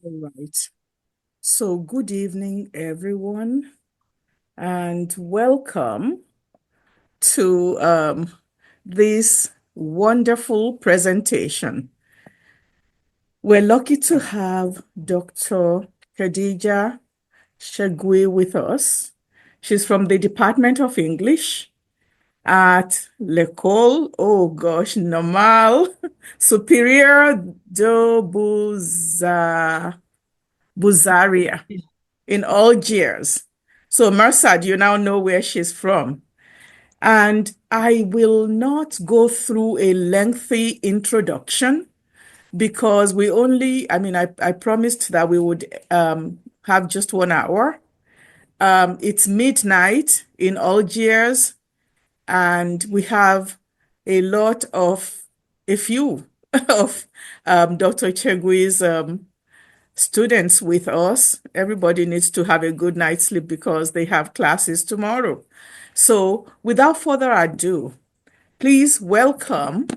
All right. So, good evening, everyone, and welcome to this wonderful presentation. We're lucky to have Dr. Khadija Shagui with us. She's from the Department of English at L'École, oh gosh, Normal Superior de Buzaria in Algiers. So, Mersad, you now know where she's from. And I will not go through a lengthy introduction because I promised that we would have just 1 hour. It's midnight in Algiers, and we have a few of Dr. Chegui's students with us. Everybody needs to have a good night's sleep because they have classes tomorrow. So, without further ado, please welcome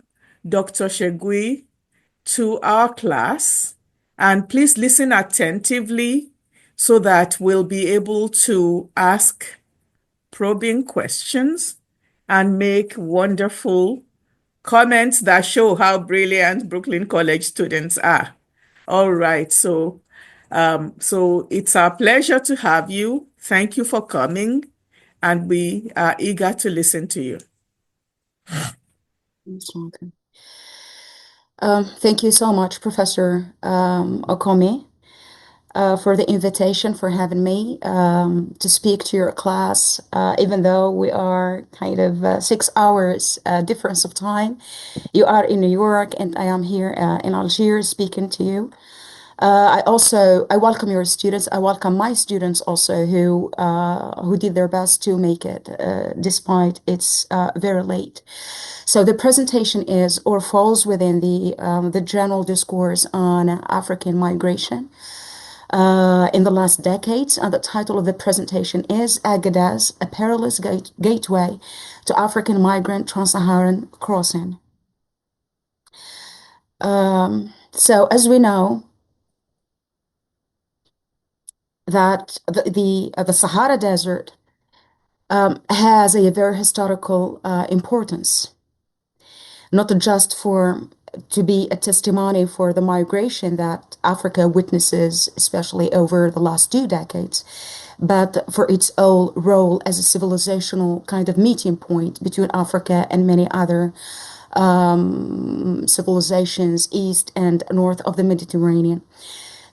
Dr. Shegui to our class, and please listen attentively so that we'll be able to ask probing questions and make wonderful comments that show how brilliant Brooklyn College students are. All right, so it's our pleasure to have you. Thank you for coming, and we are eager to listen to you. Yes, Jonathan. Thank you so much, Professor Okome, for the invitation, for having me to speak to your class, even though we are kind of 6 hours difference of time. You are in New York, and I am here in Algiers speaking to you. I welcome your students. I welcome my students also who did their best to make it despite it's very late. So the presentation is or falls within the general discourse on African migration in the last decades. And the title of the presentation is Agadez, a Perilous Gateway to African Migrant Trans-Saharan Crossing. So as we know, that the Sahara Desert has a very historical importance, not just for to be a testimony for the migration that Africa witnesses, especially over the last 2 decades, but for its own role as a civilizational kind of meeting point between Africa and many other civilizations east and north of the Mediterranean.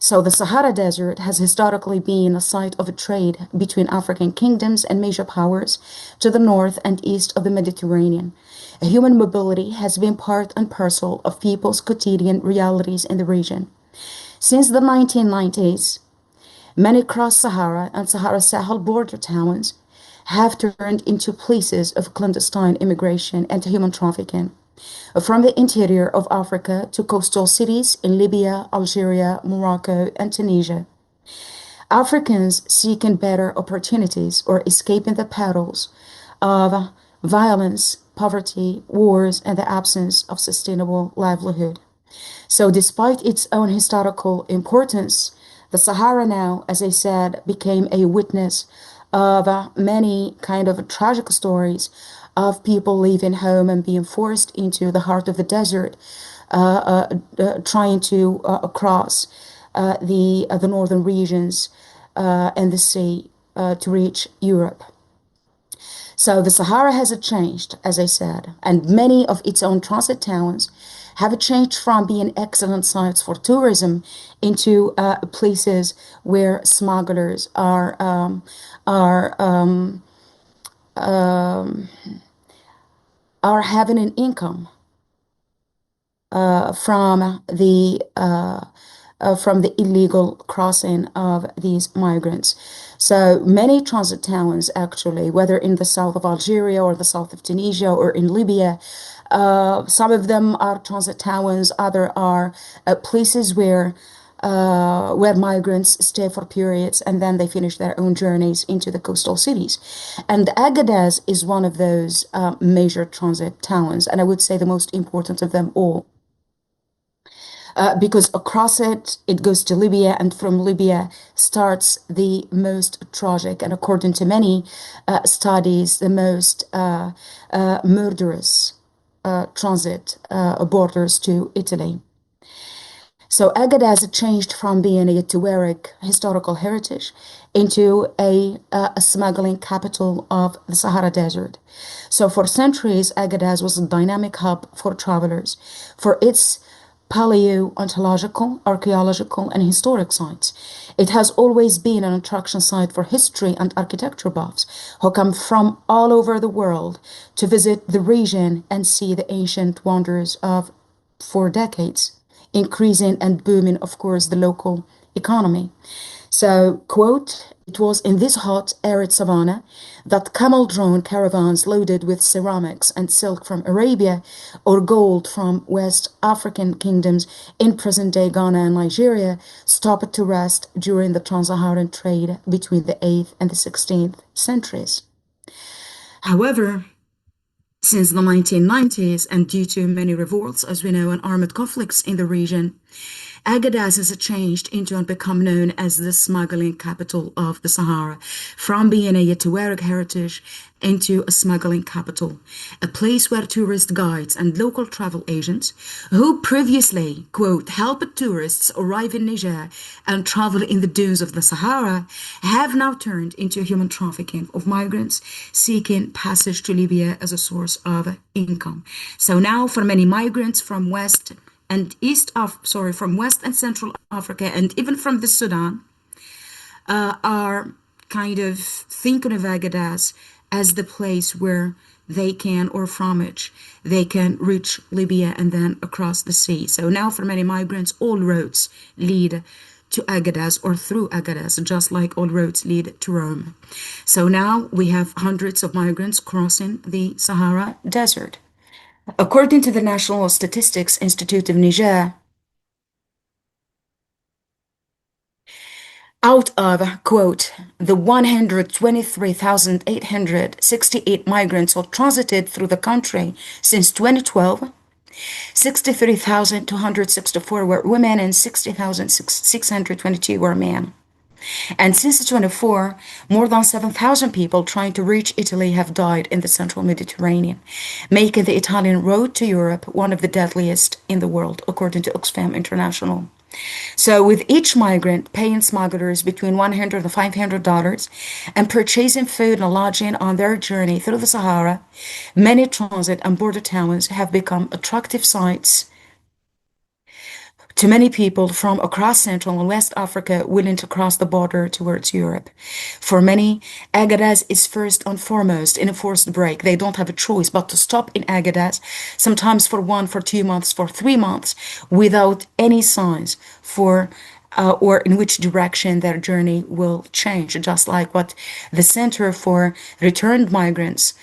So the Sahara Desert has historically been a site of a trade between African kingdoms and major powers to the north and east of the Mediterranean. Human mobility has been part and parcel of people's quotidian realities in the region. Since the 1990s, many cross-Sahara and Sahara-Sahel border towns have turned into places of clandestine immigration and human trafficking. From the interior of Africa to coastal cities in Libya, Algeria, Morocco, and Tunisia. Africans seeking better opportunities or escaping the perils of violence, poverty, wars, and the absence of sustainable livelihood. So, despite its own historical importance, the Sahara now, as I said, became a witness of many kind of tragic stories of people leaving home and being forced into the heart of the desert, trying to cross the northern regions and the sea to reach Europe. So the Sahara has changed, as I said, and many of its own transit towns have changed from being excellent sites for tourism into places where smugglers um, are having an income from the illegal crossing of these migrants. So many transit towns, actually, whether in the south of Algeria or the south of Tunisia or in Libya, some of them are transit towns, other are places where migrants stay for periods and then they finish their own journeys into the coastal cities. And Agadez is one of those major transit towns, and I would say the most important of them all. because across it, it goes to Libya, and from Libya starts the most tragic, and according to many studies, the most murderous transit borders to Italy. So Agadez changed from being a Tuareg historical heritage into a smuggling capital of the Sahara Desert. So for centuries, Agadez was a dynamic hub for travelers for its paleontological, archaeological, and historic sites. It has always been an attraction site for history and architecture buffs who come from all over the world to visit the region and see the ancient wonders of for decades, increasing and booming, of course, the local economy. So, quote, it was in this hot, arid savanna that camel-drawn caravans loaded with ceramics and silk from Arabia or gold from West African kingdoms in present-day Ghana and Nigeria stopped to rest during the Trans-Saharan trade between the 8th and the 16th centuries. However, since the 1990s, and due to many revolts, as we know, and armed conflicts in the region, Agadez has changed into and become known as the smuggling capital of the Sahara, from being a Tuareg heritage into a smuggling capital, a place where tourist guides and local travel agents, who previously, quote, helped tourists arrive in Niger and travel in the dunes of the Sahara, have now turned into human trafficking of migrants seeking passage to Libya as a source of income. So now for many migrants from West and Central Africa, and even from the Sudan, are kind of thinking of Agadez as the place where they can, or from which they can reach Libya and then across the sea. So now for many migrants, all roads lead to Agadez or through Agadez, just like all roads lead to Rome. So now we have hundreds of migrants crossing the Sahara Desert. According to the National Statistics Institute of Niger, out of, quote, the 123,868 migrants who transited through the country since 2012, 63,264 were women and 60,622 were men. And since 2024, more than 7,000 people trying to reach Italy have died in the central Mediterranean, making the Italian road to Europe one of the deadliest in the world, according to Oxfam International. So with each migrant paying smugglers between $100 and $500 and purchasing food and lodging on their journey through the Sahara, many transit and border towns have become attractive sites to many people from across Central and West Africa willing to cross the border towards Europe. For many, Agadez is first and foremost in a forced break. They don't have a choice but to stop in Agadez, sometimes for 1, for 2 months, for 3 months, without any signs for or in which direction their journey will change, just like what the Center for Returned Migrants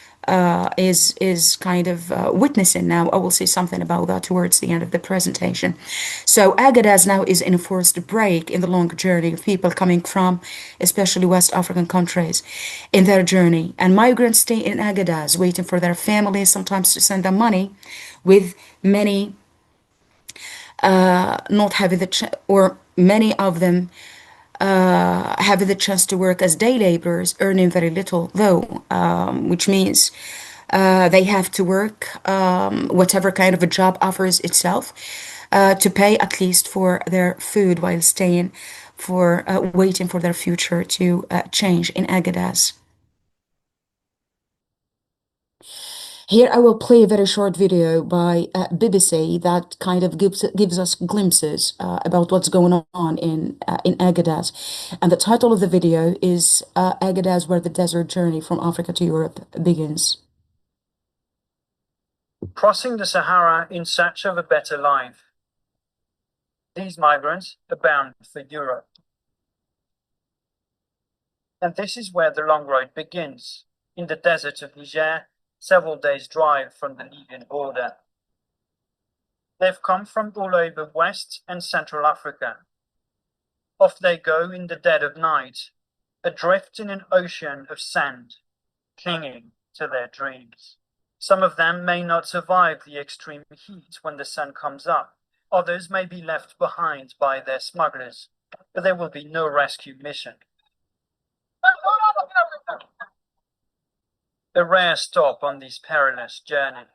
is kind of witnessing now. I will say something about that towards the end of the presentation. So Agadez now is in a forced break in the long journey of people coming from, especially West African countries, in their journey. And migrants stay in Agadez, waiting for their families, sometimes to send them money, with many not having or many of them having the chance to work as day laborers, earning very little, though, which means they have to work whatever kind of a job offers itself to pay at least for their food while staying for waiting for their future to change in Agadez. Here I will play a very short video by BBC that kind of gives us glimpses about what's going on in Agadez. And the title of the video is Agadez, where the desert journey from Africa to Europe begins. Crossing the Sahara in search of a better life. These migrants are bound for Europe. And this is where the long road begins, in the desert of Niger, several days' drive from the Libyan border. They've come from all over West and Central Africa. Off they go in the dead of night, adrift in an ocean of sand, clinging to their dreams. Some of them may not survive the extreme heat when the sun comes up. Others may be left behind by their smugglers, but there will be no rescue mission. A rare stop on this perilous journey.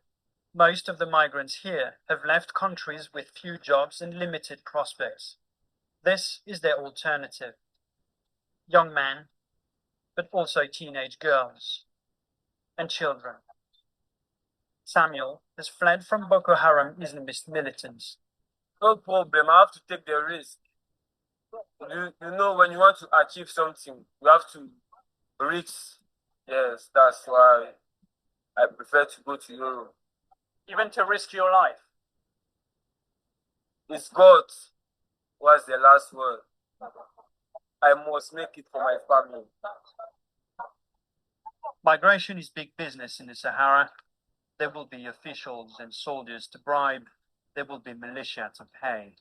Most of the migrants here have left countries with few jobs and limited prospects. This is their alternative. Young men, but also teenage girls and children. Samuel has fled from Boko Haram Islamist militants. No problem, I have to take the risk. You know, when you want to achieve something, you have to risk. Yes, that's why I prefer to go to Europe. Even to risk your life. It's God was the last word. I must make it for my family. Migration is big business in the Sahara. There will be officials and soldiers to bribe. There will be militia to pay.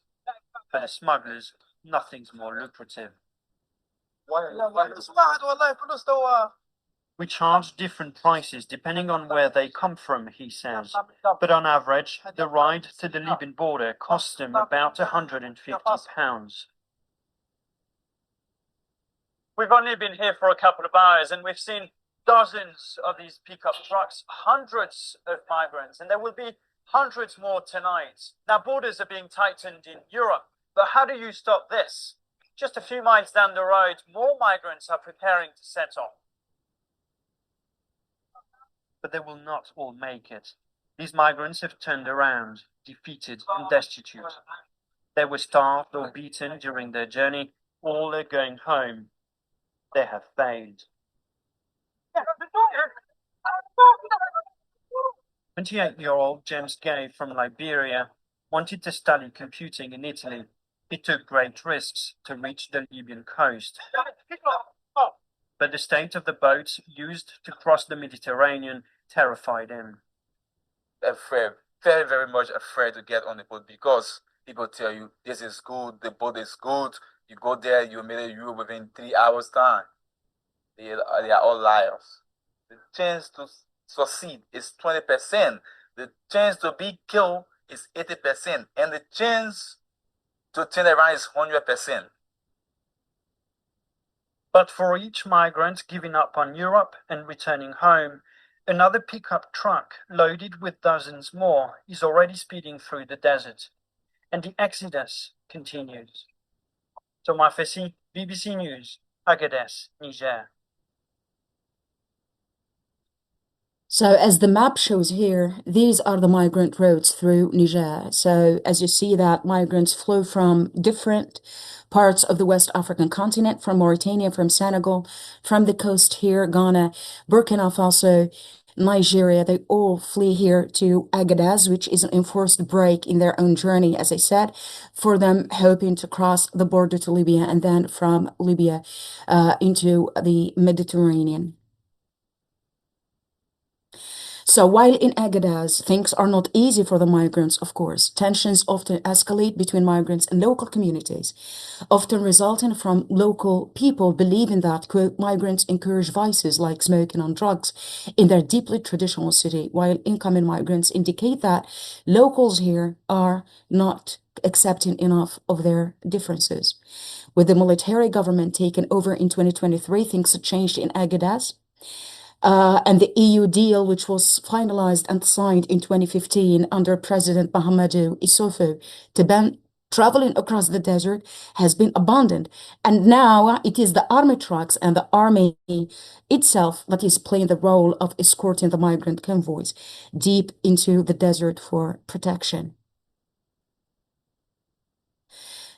For the smugglers, nothing's more lucrative. We charge different prices depending on where they come from, he says. But on average, the ride to the Libyan border costs them about £150. We've only been here for a couple of hours and we've seen dozens of these pickup trucks, hundreds of migrants, and there will be hundreds more tonight. Now, borders are being tightened in Europe, but how do you stop this? Just a few miles down the road, more migrants are preparing to set off. But they will not all make it. These migrants have turned around, defeated and destitute. They were starved or beaten during their journey. All are going home. They have failed. 28-year-old James Gay from Liberia wanted to study computing in Italy. He took great risks to reach the Libyan coast. But the state of the boats used to cross the Mediterranean terrified him. Afraid, very, very much afraid to get on the boat because people tell you this is good, the boat is good. You go there, you made it you within 3 hours time. They are all liars. The chance to succeed is 20%. The chance to be killed is 80%. And the chance to turn around is 100%. But for each migrant giving up on Europe and returning home, another pickup truck loaded with dozens more is already speeding through the desert. And the exodus continues. Thomas Fessy, BBC News, Agadez, Niger. So as the map shows here, these are the migrant routes through Niger. So as you see that migrants flow from different parts of the West African continent, from Mauritania, from Senegal, from the coast here, Ghana, Burkina Faso, Nigeria, they all flee here to Agadez, which is an enforced break in their own journey, as I said, for them hoping to cross the border to Libya and then from Libya into the Mediterranean. So while in Agadez, things are not easy for the migrants, of course. Tensions often escalate between migrants and local communities, often resulting from local people believing that, quote, migrants encourage vices like smoking and drugs in their deeply traditional city, while incoming migrants indicate that locals here are not accepting enough of their differences. With the military government taken over in 2023, things have changed in Agadez. And the EU deal, which was finalized and signed in 2015 under President Mahamadou Issoufou to ban traveling across the desert, has been abandoned. And now it is the army trucks and the army itself that is playing the role of escorting the migrant convoys deep into the desert for protection.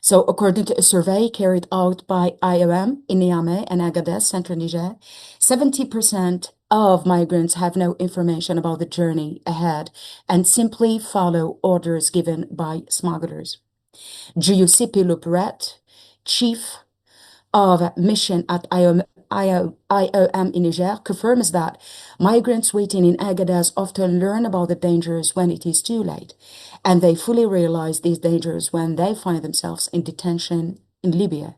So according to a survey carried out by IOM in Niamey and Agadez, Central Niger, 70% of migrants have no information about the journey ahead and simply follow orders given by smugglers. Giuseppe Loperet, chief of mission at IOM in Niger, confirms that migrants waiting in Agadez often learn about the dangers when it is too late, and they fully realize these dangers when they find themselves in detention in Libya,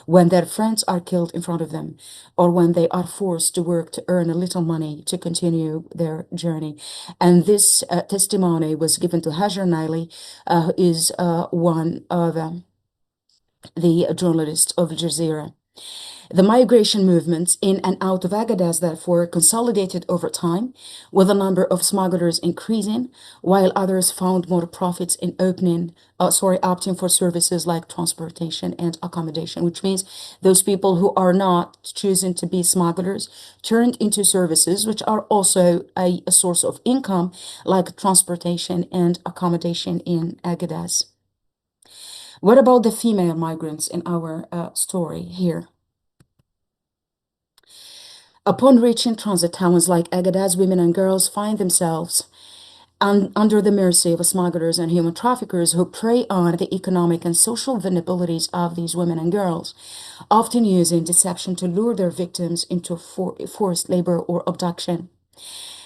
when their friends are killed in front of them, or when they are forced to work to earn a little money to continue their journey. And this testimony was given to Hajar Naili, who is one of the journalists of Al Jazeera. The migration movements in and out of Agadez, therefore, consolidated over time, with the number of smugglers increasing, while others found more profits in opting for services like transportation and accommodation, which means those people who are not choosing to be smugglers turned into services, which are also a source of income, like transportation and accommodation in Agadez. What about the female migrants in our story here? Upon reaching transit towns like Agadez, women and girls find themselves under the mercy of smugglers and human traffickers who prey on the economic and social vulnerabilities of these women and girls, often using deception to lure their victims into forced labor or abduction.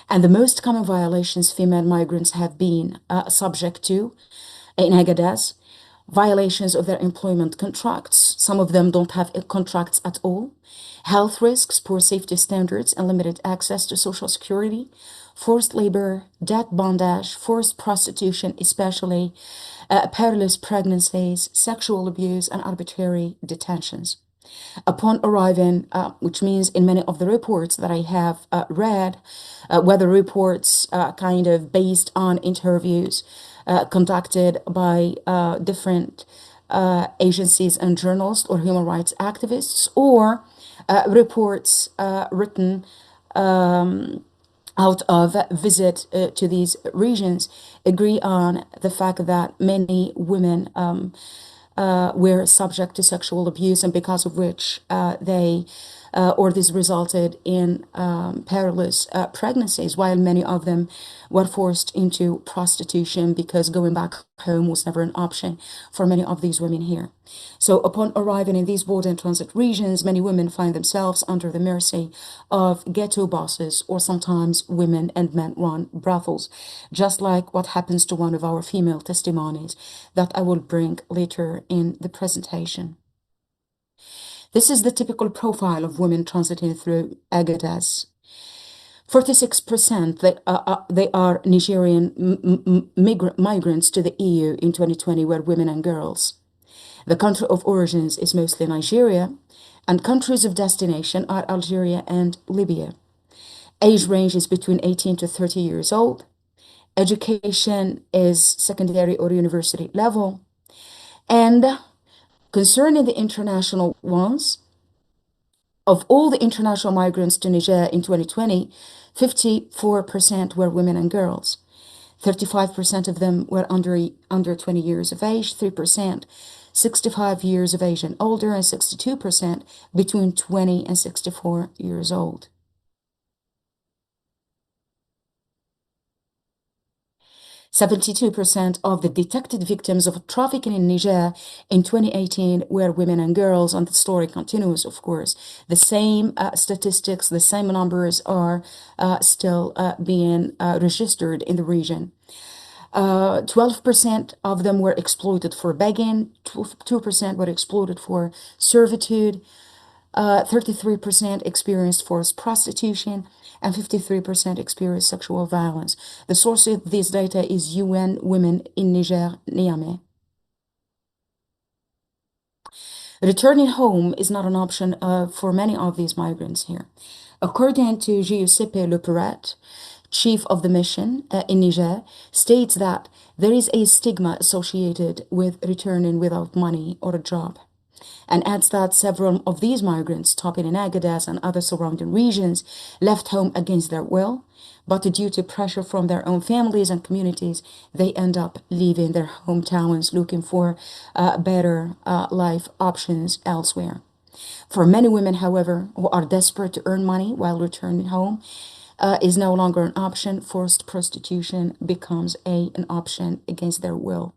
And the most common violations female migrants have been subject to in Agadez: violations of their employment contracts. Some of them don't have contracts at all. Health risks, poor safety standards, and limited access to social security. Forced labor, debt bondage, forced prostitution, especially perilous pregnancies, sexual abuse, and arbitrary detentions. Upon arriving, which means in many of the reports that I have read, whether reports kind of based on interviews conducted by different agencies and journalists or human rights activists, or reports written out of visit to these regions, agree on the fact that many women were subject to sexual abuse, and because of which this resulted in perilous pregnancies, while many of them were forced into prostitution because going back home was never an option for many of these women here. So upon arriving in these border and transit regions, many women find themselves under the mercy of ghetto bosses, or sometimes women and men run brothels, just like what happens to one of our female testimonies that I will bring later in the presentation. This is the typical profile of women transiting through Agadez. 46% they are Nigerian migrants to the EU in 2020 were women and girls. The country of origins is mostly Nigeria, and countries of destination are Algeria and Libya. Age range is between 18 to 30 years old. Education is secondary or university level. And concerning the international ones, of all the international migrants to Niger in 2020, 54% were women and girls. 35% of them were under 20 years of age, 3% 65 years of age and older, and 62% between 20 and 64 years old. 72% of the detected victims of trafficking in Niger in 2018 were women and girls, and the story continues, of course. The same statistics, the same numbers are still being registered in the region. 12% of them were exploited for begging, 2% were exploited for servitude, 33% experienced forced prostitution, and 53% experienced sexual violence. The source of this data is UN Women in Niger, Niamey. Returning home is not an option for many of these migrants here. According to Giuseppe Leperette, chief of the mission in Niger, states that there is a stigma associated with returning without money or a job, and adds that several of these migrants, stopping in Agadez and other surrounding regions, left home against their will, but due to pressure from their own families and communities, they end up leaving their hometowns looking for better life options elsewhere. For many women, however, who are desperate to earn money while returning home, is no longer an option. Forced prostitution becomes an option against their will.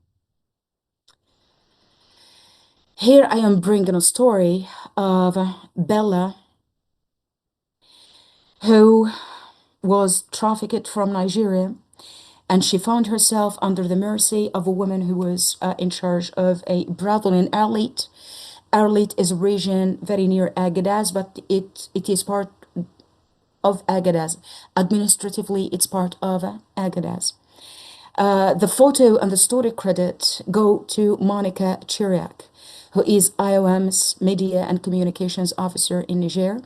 Here I am bringing a story of Bella, who was trafficked from Nigeria, and she found herself under the mercy of a woman who was in charge of a brothel in Elite, Arlit is a region very near Agadez, but it is part of Agadez. Administratively, it's part of Agadez. The photo and the story credit go to Monica Chiriak, who is IOM's Media and Communications Officer in Niger.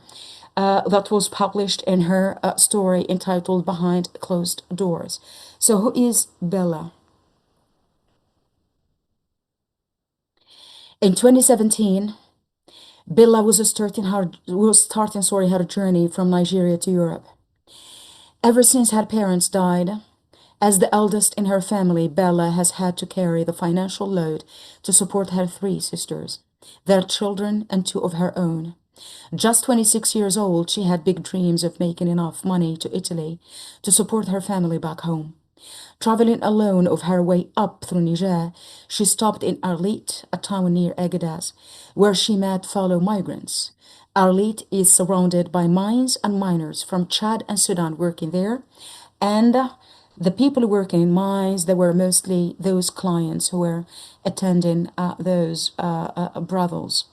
That was published in her story entitled Behind Closed Doors. So, who is Bella? In 2017, Bella was starting her journey from Nigeria to Europe. Ever since her parents died, as the eldest in her family, Bella has had to carry the financial load to support her three sisters, their children, and two of her own. Just 26 years old, she had big dreams of making enough money to Italy to support her family back home. Traveling alone of her way up through Niger, she stopped in Arlit, a town near Agadez, where she met fellow migrants. Arlit is surrounded by mines and miners from Chad and Sudan working there, and the people working in mines, they were mostly those clients who were attending those brothels.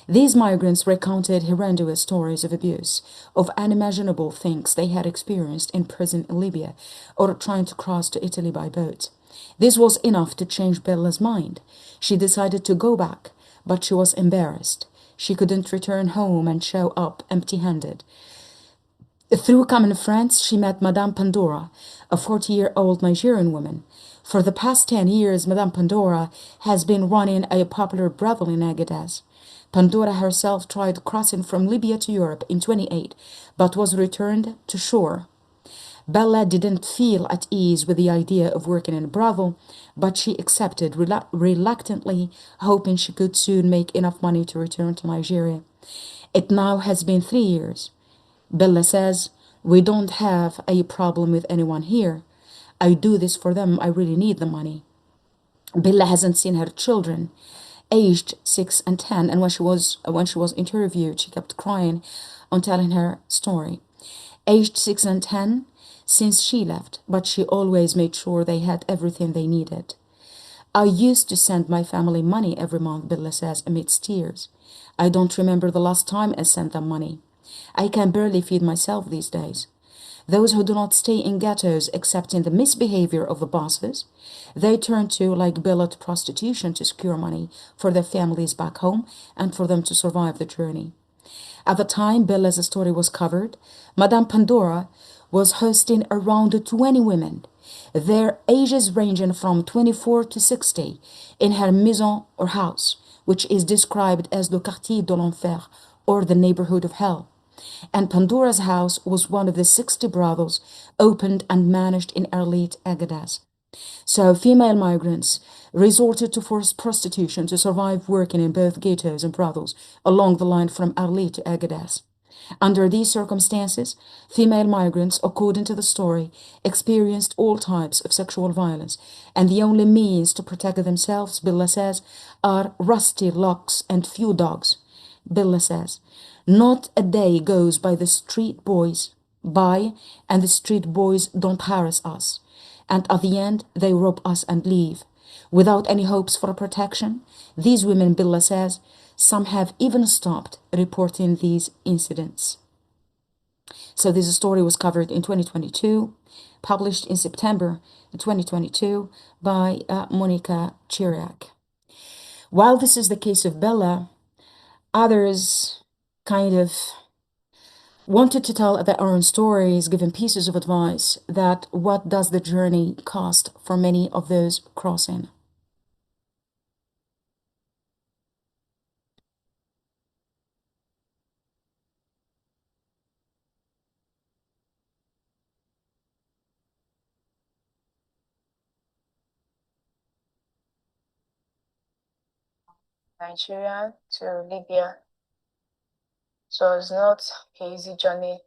These migrants recounted horrendous stories of abuse, of unimaginable things they had experienced in prison in Libya or trying to cross to Italy by boat. This was enough to change Bella's mind. She decided to go back, but she was embarrassed. She couldn't return home and show up empty-handed. Through common friends, she met Madame Pandora, a 40-year-old Nigerian woman. For the past 10 years, Madame Pandora has been running a popular brothel in Agadez. Pandora herself tried crossing from Libya to Europe in 28, but was returned to shore. Bella didn't feel at ease with the idea of working in a brothel, but she accepted reluctantly, hoping she could soon make enough money to return to Nigeria. It now has been 3 years. Bella says, "We don't have a problem with anyone here. I do this for them. I really need the money." Bella hasn't seen her children, aged 6 and 10, and when she was interviewed, she kept crying on telling her story. Aged 6 and 10 since she left, but she always made sure they had everything they needed. "I used to send my family money every month," Bella says amidst tears. "I don't remember the last time I sent them money. I can barely feed myself these days." Those who do not stay in ghettos accepting the misbehavior of the bosses, they turn to, like Bella, to prostitution to secure money for their families back home and for them to survive the journey. At the time Bella's story was covered, Madame Pandora was hosting around 20 women, their ages ranging from 24 to 60, in her maison or house, which is described as le quartier de l'enfer, or the neighborhood of hell. And Pandora's house was one of the 60 brothels opened and managed in Arlit, Agadez. So female migrants resorted to forced prostitution to survive working in both ghettos and brothels along the line from Arlit to Agadez. Under these circumstances, female migrants, according to the story, experienced all types of sexual violence, and the only means to protect themselves, Billa says, are rusty locks and few dogs. Billa says, "Not a day goes by and the street boys don't harass us. And at the end, they rob us and leave. Without any hopes for protection, these women," Billa says, "some have even stopped reporting these incidents." So this story was covered in 2022, published in September 2022 by Monica Chiriak. While this is the case of Bella, others kind of wanted to tell their own stories, giving pieces of advice that what does the journey cost for many of those crossing. Nigeria to Libya. So it was not an easy journey.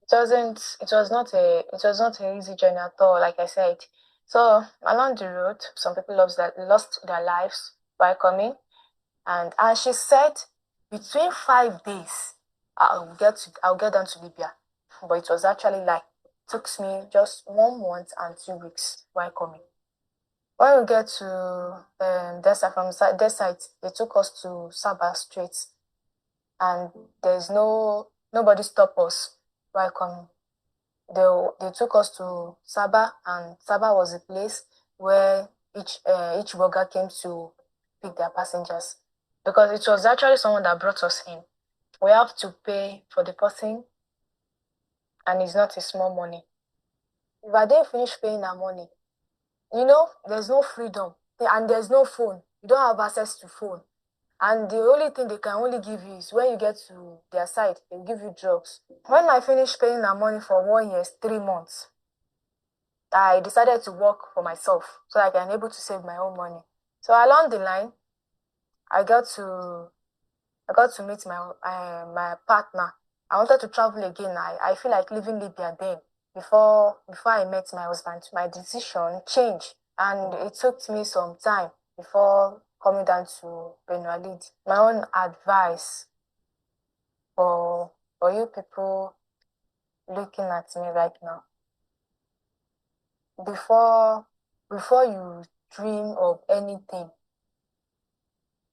It was not an easy journey at all, like I said. So along the road, some people lost their lives by coming. And she said between 5 days I'll get down to Libya. But it was actually like it took me just 1 month and 2 weeks while coming. When we get to desert, from desert, they took us to Sabah Strait, and there's nobody stop us while coming. They took us to Sabah, and Sabah was a place where each burger came to pick their passengers, because it was actually someone that brought us in. We have to pay for the person, and it's not a small money. If I didn't finish paying our money, there's no freedom, and there's no phone. You don't have access to phone. And the only thing they can only give you is when you get to their side, they'll give you drugs. When I finished paying our money for 1 year, 3 months, I decided to work for myself so I can able to save my own money. So along the line, I got to meet my partner. I wanted to travel again. I feel like leaving Libya then. Before I met my husband, my decision changed, and it took me some time before coming down to Benualid. My own advice for you people looking at me right now, before you dream of anything,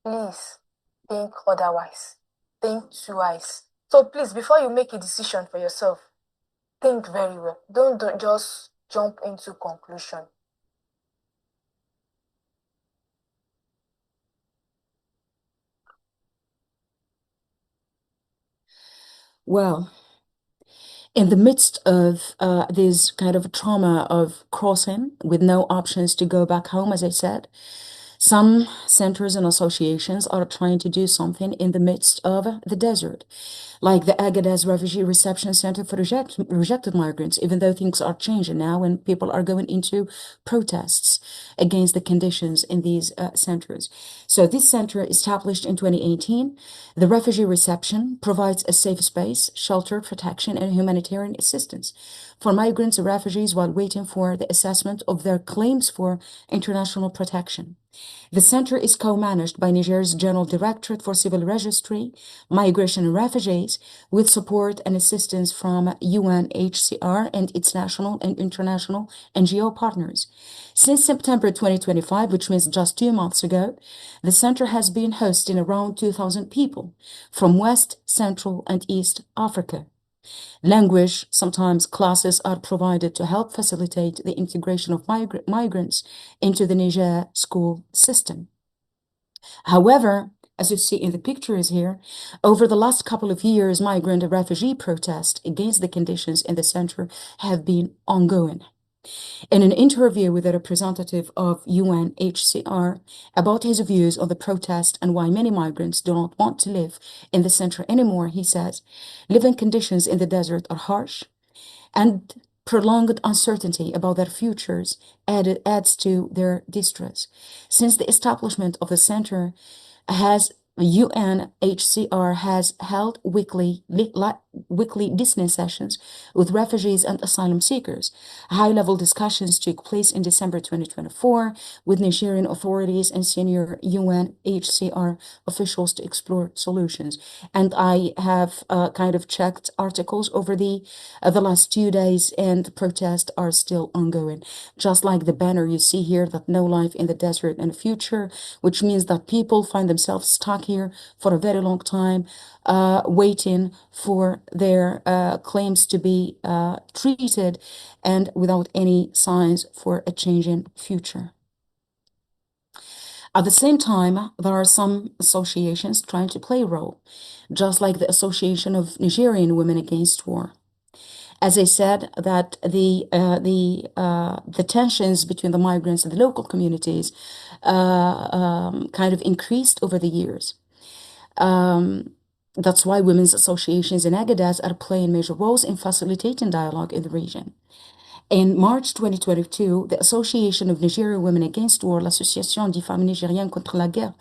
please think otherwise. Think twice. So please, before you make a decision for yourself, think very well. Don't just jump into conclusion. Well, in the midst of this kind of trauma of crossing with no options to go back home, as I said, some centers and associations are trying to do something in the midst of the desert, like the Agadez Refugee Reception Center for rejected migrants, even though things are changing now and people are going into protests against the conditions in these centers. So this center, established in 2018, the refugee reception provides a safe space, shelter, protection, and humanitarian assistance for migrants and refugees while waiting for the assessment of their claims for international protection. The center is co-managed by Niger's General Directorate for Civil Registry, Migration and Refugees, with support and assistance from UNHCR and its national and international NGO partners. Since September 2025, which means just 2 months ago, the center has been hosting around 2,000 people from West, Central, and East Africa. Language, sometimes classes are provided to help facilitate the integration of migrants into the Niger school system. However, as you see in the pictures here, over the last couple of years, migrant and refugee protests against the conditions in the center have been ongoing. In an interview with a representative of UNHCR about his views on the protest and why many migrants do not want to live in the center anymore, he says, living conditions in the desert are harsh, and prolonged uncertainty about their futures adds to their distress. Since the establishment of the center, UNHCR has held weekly listening sessions with refugees and asylum seekers. High-level discussions took place in December 2024 with Nigerian authorities and senior UNHCR officials to explore solutions. And I have kind of checked articles over the last 2 days, and the protests are still ongoing. Just like the banner you see here, that no life in the desert in the future, which means that people find themselves stuck here for a very long time, waiting for their claims to be treated, and without any signs for a changing future. At the same time, there are some associations trying to play a role, just like the Association of Nigerian Women Against War. As I said, that the tensions between the migrants and the local communities kind of increased over the years. That's why women's associations in Agadez are playing major roles in facilitating dialogue in the region. In March 2022, the Association of Nigerian Women Against War, l'Association des Femmes Nigériennes contre la Guerre,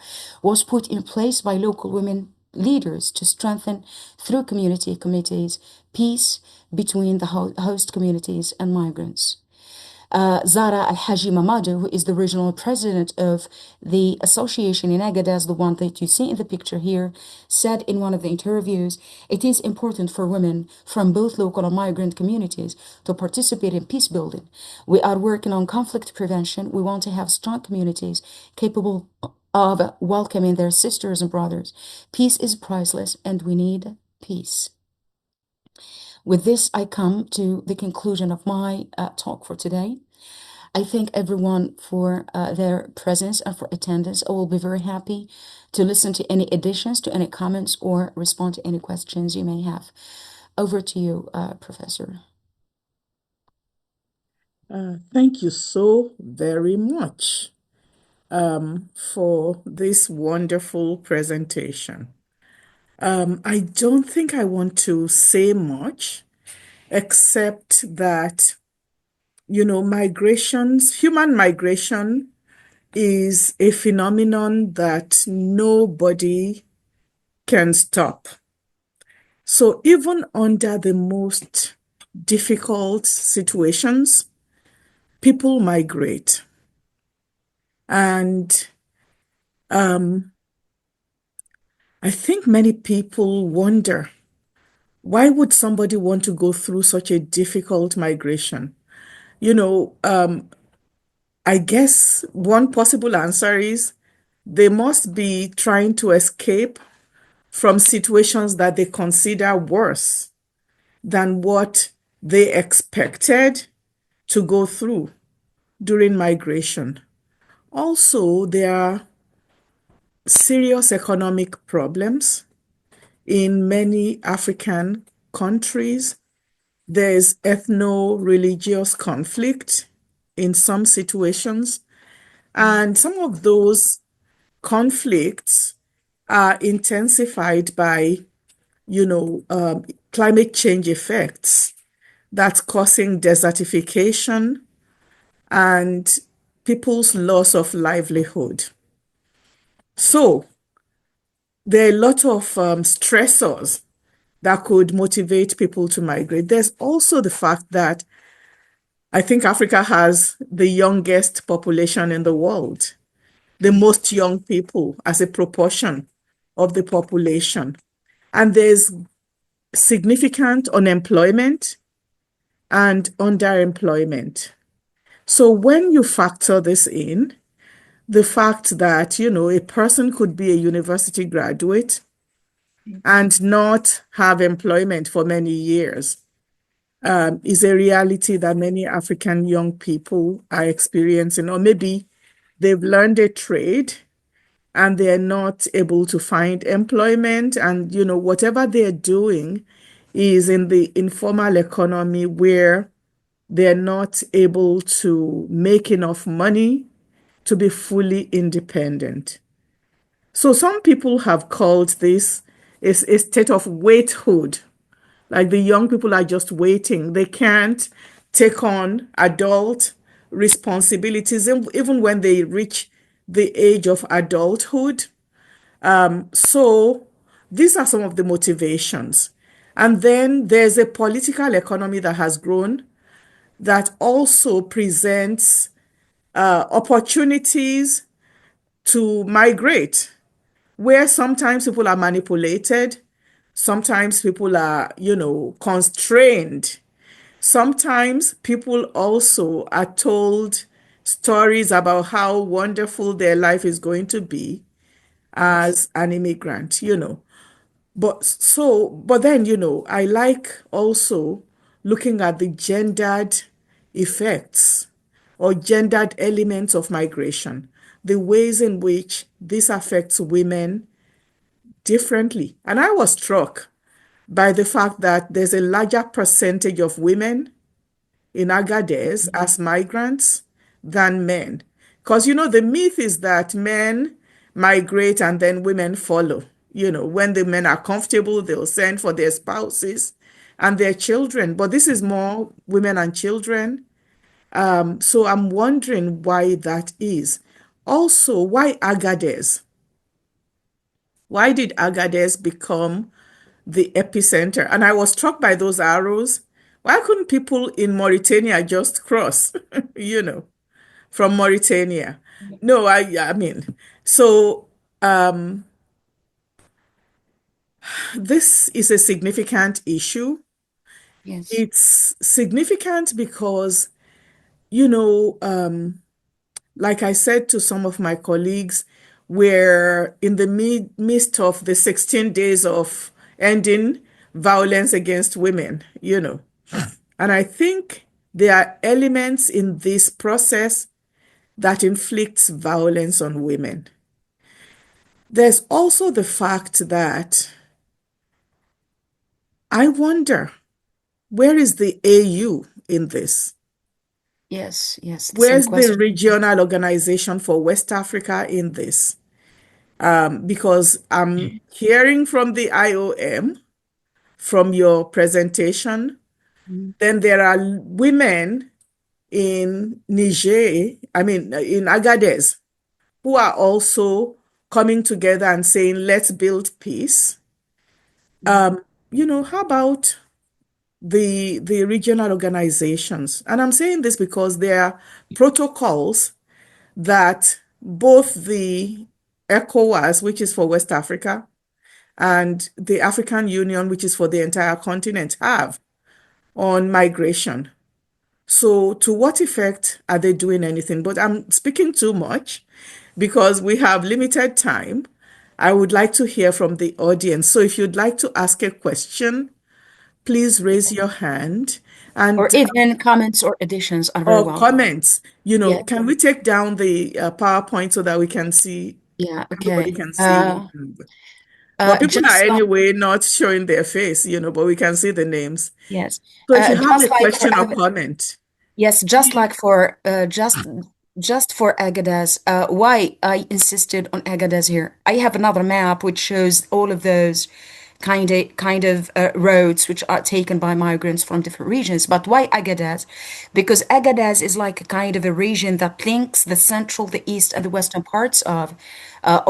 was put in place by local women leaders to strengthen, through community committees, peace between the host communities and migrants. Zara Al-Haji Mamadou, who is the regional president of the association in Agadez, the one that you see in the picture here, said in one of the interviews, it is important for women from both local and migrant communities to participate in peace building. We are working on conflict prevention. We want to have strong communities capable of welcoming their sisters and brothers. Peace is priceless, and we need peace. With this, I come to the conclusion of my talk for today. I thank everyone for their presence and for attendance. I will be very happy to listen to any additions, to any comments, or respond to any questions you may have. Over to you, Professor. Thank you so very much for this wonderful presentation. I don't think I want to say much, except that, human migration is a phenomenon that nobody can stop. So even under the most difficult situations, people migrate. And I think many people wonder, why would somebody want to go through such a difficult migration? I guess one possible answer is they must be trying to escape from situations that they consider worse than what they expected to go through during migration. Also, there are serious economic problems in many African countries. There's ethno-religious conflict in some situations, and some of those conflicts are intensified by, climate change effects that's causing desertification and people's loss of livelihood. So there are a lot of stressors that could motivate people to migrate. There's also the fact that I think Africa has the youngest population in the world, the most young people as a proportion of the population. And there's significant unemployment and underemployment. So when you factor this in, the fact that, a person could be a university graduate and not have employment for many years is a reality that many African young people are experiencing, or maybe they've learned a trade and they're not able to find employment, and whatever they're doing is in the informal economy where they're not able to make enough money to be fully independent. So some people have called this a state of waithood. Like the young people are just waiting. They can't take on adult responsibilities even when they reach the age of adulthood. So these are some of the motivations. And then there's a political economy that has grown that also presents opportunities to migrate, where sometimes people are manipulated, sometimes people are, constrained. Sometimes people also are told stories about how wonderful their life is going to be as an immigrant. But then, I like also looking at the gendered effects or gendered elements of migration, the ways in which this affects women differently. And I was struck by the fact that there's a larger percentage of women in Agadez as migrants than men. Because, the myth is that men migrate and then women follow. When the men are comfortable, they'll send for their spouses and their children. But this is more women and children. So I'm wondering why that is. Also, why Agadez? Why did Agadez become the epicenter? And I was struck by those arrows. Why couldn't people in Mauritania just cross, you know, from Mauritania? No, I mean, so um, this is a significant issue. Yes. It's significant because, you know, like I said to some of my colleagues, we're in the midst of the 16 days of ending violence against women, you know. And I think there are elements in this process that inflicts violence on women. There's also the fact that I wonder, where is the AU in this? Yes, yes, the same Where's the question. regional organization for West Africa in this? Because I'm hearing from the IOM, from your presentation, Mhm. then there are women in Niger, I mean, in Agadez, who are also coming together and saying, let's build peace. Mhm. You know, how about the regional organizations? And I'm saying this because there are protocols that both the ECOWAS, which is for West Africa, and the African Union, which is for the entire continent, have on migration. So, to what effect are they doing anything? But I'm speaking too much because we have limited time. I would like to hear from the audience. So, if you'd like to ask a question, please raise your hand Or and even comments or additions are very or welcome. comments. You know, Yeah, can we take down the PowerPoint so that we can see, yeah, everybody okay. can see? But people are Just like anyway not showing their face, you know, but we can see the names. yes, So if you have just a like for question or comment, yes, just like for just for Agadez, why I insisted on Agadez here. I have another map which shows all of those kind of roads which are taken by migrants from different regions. But why Agadez? Because Agadez is like a kind of a region that links the central, the east, and the western parts of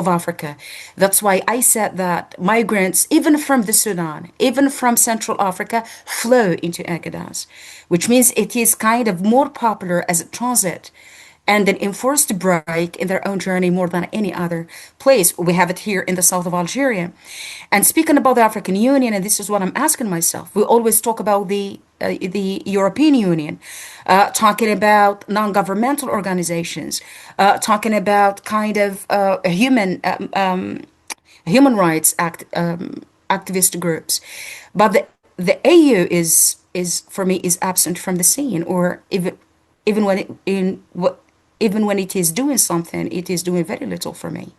Africa. That's why I said that migrants, even from the Sudan, even from Central Africa, flow into Agadez, which means it is kind of more popular as a transit and an enforced break in their own journey more than any other place. We have it here in the south of Algeria. And speaking about the African Union, and this is what I'm asking myself, we always talk about the European Union, talking about non-governmental organizations, talking about kind of human rights activist groups, but the AU is for me is absent from the scene, or even when it, in what even when it is doing something, it is doing very little for me.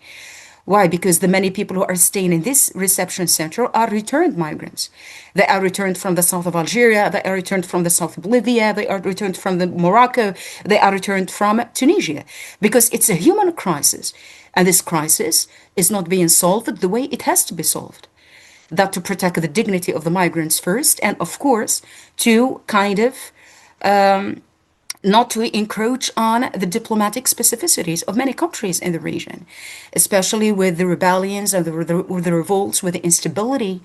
Why? Because the many people who are staying in this reception center are returned migrants. They are returned from the south of Algeria, they are returned from the south of Libya, they are returned from the Morocco, they are returned from Tunisia. Because it's a human crisis. And this crisis is not being solved the way it has to be solved. That to protect the dignity of the migrants first, and of course, to kind of not to encroach on the diplomatic specificities of many countries in the region, especially with the rebellions and the revolts, with the instability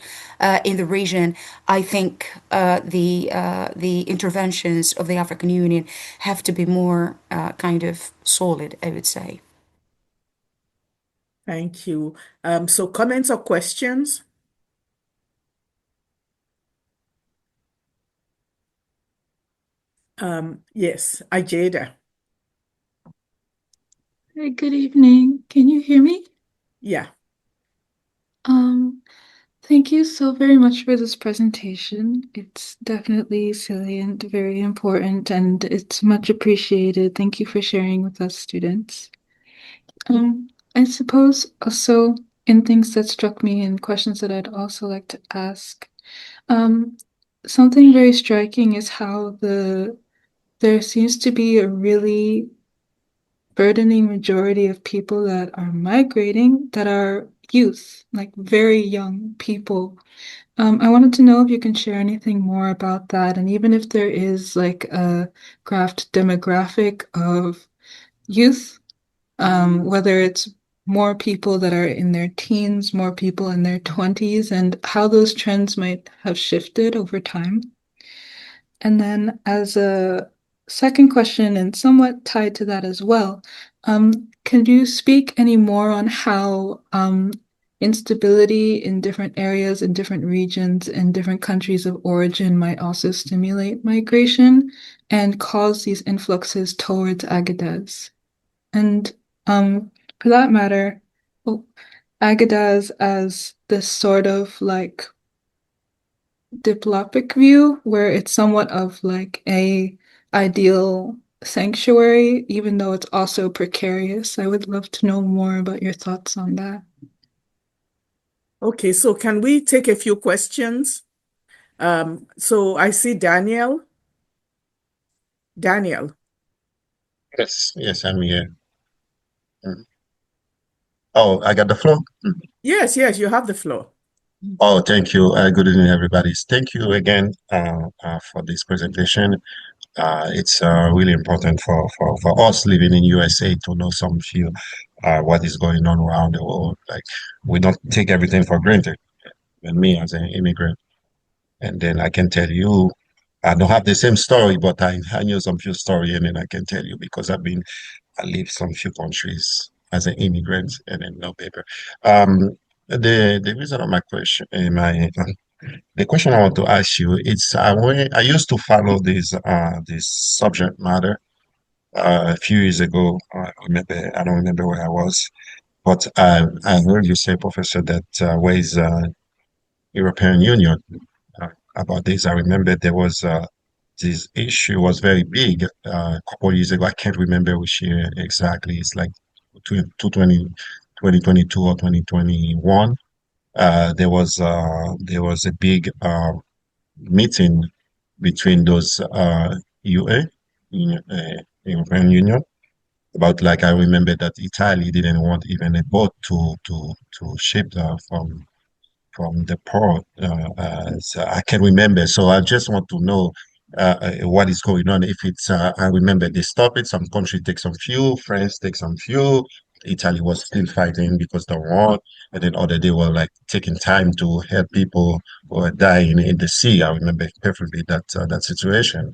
in the region. I think the interventions of the African Union have to be more kind of solid, I would say. thank you. So comments or questions? Yes, Ajada. Hi, good evening. Can you hear me? Yeah, Um, Thank you so very much for this presentation. It's definitely salient, very important, and it's much appreciated. Thank you for sharing with us students. I suppose also in things that struck me and questions that I'd also like to ask, um, something very striking is how there seems to be a really burdening majority of people that are migrating that are youth, like very young people. I wanted to know if you can share anything more about that, and even if there is like a graphed demographic of youth, whether it's more people that are in their teens, more people in their 20s, and how those trends might have shifted over time. And then as a second question and somewhat tied to that as well, can you speak any more on how instability in different areas, in different regions, in different countries of origin might also stimulate migration and cause these influxes towards Agadez? And for that matter, well, Agadez as this sort of like diplomatic view where it's somewhat of like a ideal sanctuary, even though it's also precarious. I would love to know more about your thoughts on that. Okay, so can we take a few questions? So I see Daniel. Daniel. Yes, yes, I'm here. Mm. Oh, I got the floor. Mm. Yes, yes, you have the floor. Oh, thank you. Good evening, everybody. Thank you again for this presentation. It's really important for us living in USA to know some few what is going on around the world. Like we don't take everything for granted. And me as an immigrant, and then I can tell you, I don't have the same story, but I know some few story, and then I can tell you because I lived some few countries as an immigrant and then no paper. The reason of my question, the question I want to ask you, it's I used to follow this subject matter a few years ago. I don't remember where I was, but I heard you say, Professor, that where is European Union about this. I remember there was this issue was very big a couple of years ago. I can't remember which year exactly. It's like 2022 or 2021. There was a big meeting between those UA, European Union, about like I remember that Italy didn't want even a boat to ship from the port. So I can remember. So I just want to know what is going on. If it's, I remember they stopped it. Some country take some fuel, France take some fuel. Italy was still fighting because the war, and then other they were like taking time to help people who were dying in the sea. I remember perfectly that situation.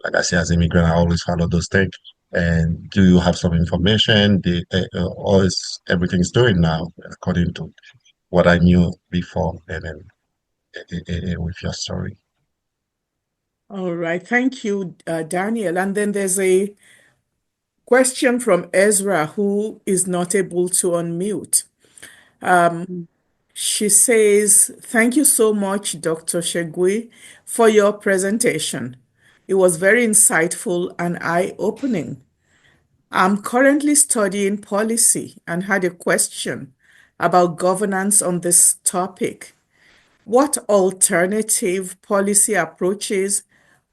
Like I say, as an immigrant, I always follow those things. And do you have some information? Or is everything's doing now according to what I knew before and then with your story. All right, thank you, Daniel. And then there's a question from Ezra, who is not able to unmute. She says, thank you so much, Dr. Shegui, for your presentation. It was very insightful and eye-opening. I'm currently studying policy and had a question about governance on this topic. What alternative policy approaches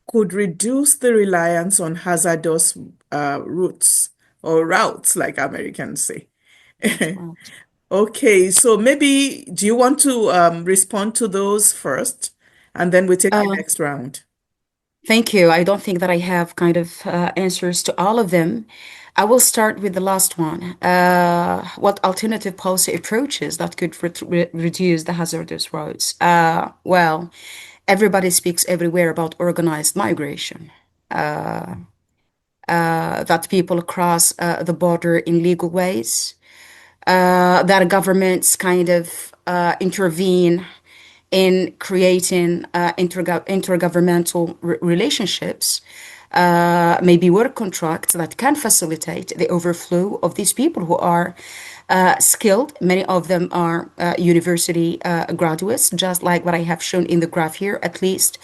could reduce the reliance on hazardous routes or routes, like Americans say? Okay, so maybe do you want to respond to those first, and then we take the Uh, next round? Thank you. I don't think that I have kind of answers to all of them. I will start with the last one. What alternative policy approaches that could reduce the hazardous roads? Well, everybody speaks everywhere about organized migration, that people cross the border in legal ways, that governments kind of intervene in creating intergovernmental relationships, maybe work contracts that can facilitate the overflow of these people who are skilled. Many of them are university graduates, just like what I have shown in the graph here, at least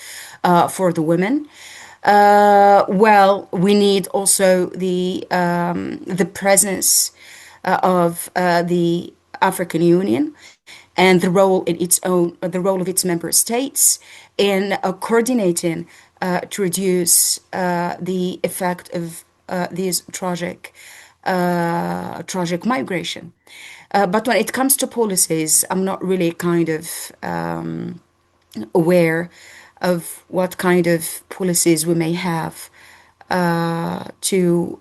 for the women. Well, we need also the presence of the African Union and the role of its member states in coordinating to reduce the effect of these tragic migration. But when it comes to policies, I'm not really kind of aware of what kind of policies we may have to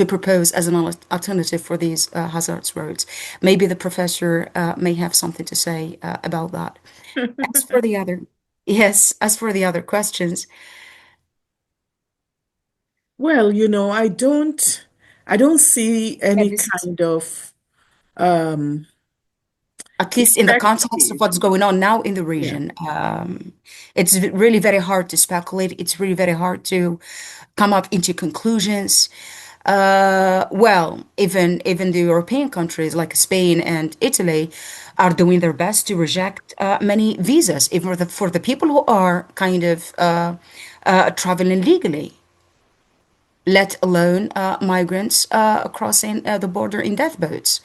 propose as an alternative for these hazardous roads. Maybe the professor may have something to say about that. As for the other, Yes, as for the other questions, Well, I don't see yeah, any this is kind of um, at least in the context of effective. what's going on now in the Yeah. region. It's really very hard to speculate. It's really very hard to come up into conclusions. Well, even the European countries like Spain and Italy are doing their best to reject many visas, even for the people who are kind of traveling legally, let alone migrants crossing the border in death boats.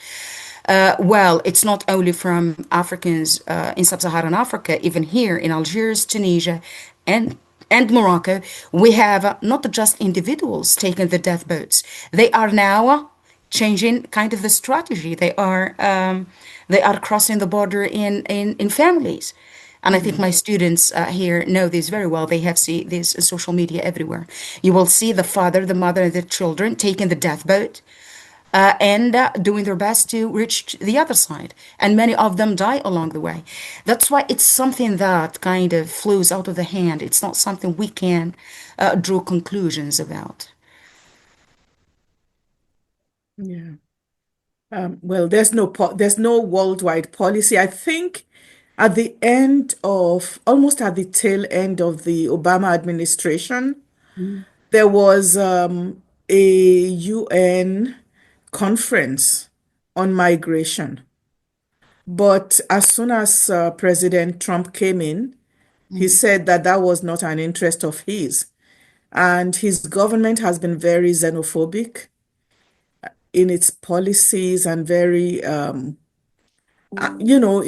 Well, it's not only from Africans in sub-Saharan Africa, even here in Algiers, Tunisia, and and Morocco, we have not just individuals taking the death boats. They are now changing kind of the strategy. They are crossing the border in families. And I think Mhm. my students here know this very well. They have seen this in social media everywhere. You will see the father, the mother, and the children taking the death boat and doing their best to reach the other side. And many of them die along the way. That's why it's something that kind of flows out of the hand. It's not something we can draw conclusions about. Yeah. Well, there's no worldwide policy. I think almost at the tail end of the Obama administration, Mm. there was a UN conference on migration. But as soon as President Trump came in, he Mm. said that that was not an interest of his. And his government has been very xenophobic in its policies and very,